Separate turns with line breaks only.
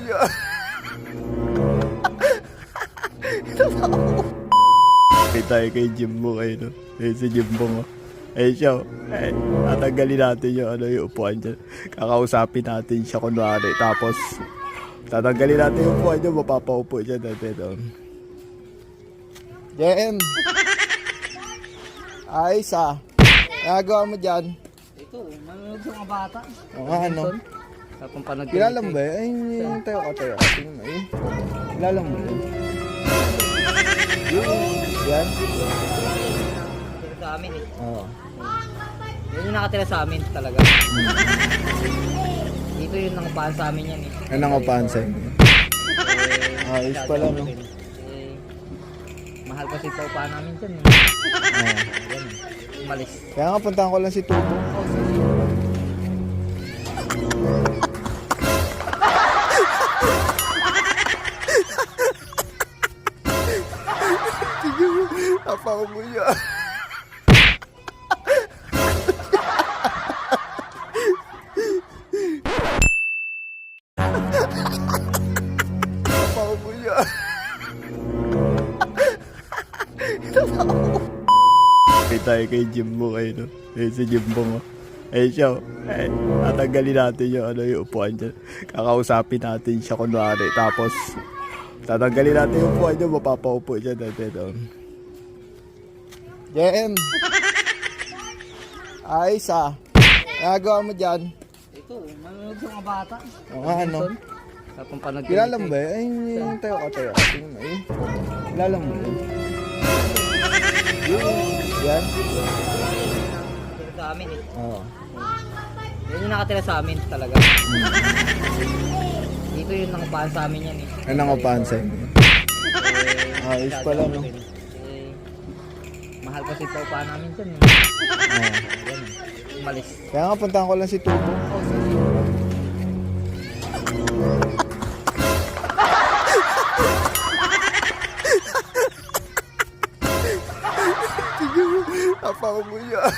yan. May tayo kay Jimbo kayo, no? Eh, si Jimbo mo. Eh, siya, tatanggalin natin yung upuan dyan. Kakausapin natin siya kunwari. Tapos, tatanggalin natin yung upuan dyan. Mapapaupo dyan natin, no? JM! Ayos, nagawa mo dyan?
Ito, manonood sa mga bata.
Oo nga, ano?
Tapos panag-
Kilala mo ba yun? Ay, yung tayo ka. Tingnan mo, eh. Kilala mo yun? Yan?
Nakatira sa amin eh.
Oo.
Yan yung nakatira sa amin talaga. Dito yung nangupahan sa amin yan eh.
Ano nga pansin? Ayos pala, no?
Mahal kasi paupahan namin dyan eh.
Oo.
Ganun. Umalis.
Kaya nga puntahan ko lang si Tubo. Apa mo yan? Apa mo yan? May tayo kay Jimbo kayo, no? Eh, si Jimbo mo. Eh, siya, tatanggalin natin yung upuan dyan. Kakausapin natin siya kunwari. Tapos, tatanggalin natin yung upuan dyan. Mapapaupo dyan natin, no? JM! Ayos, nagawa mo dyan?
Ito, manonood sa mga bata.
Oo nga, ano?
Tapos panag-
Kilala mo ba yun? Ay, yung tayo ka. Tingnan mo, eh. Kilala mo yun? Yan?
Nakatira sa amin eh.
Oo.
Yan yung nakatira sa amin talaga. Dito yung nangupahan sa amin yan eh.
Ano nga pansin? Ayos pala, no?
Mahal kasi paupahan namin dyan eh.
Oo.
Ganun. Umalis.
Kaya nga puntahan ko lang si Tubo. Apa mo yan?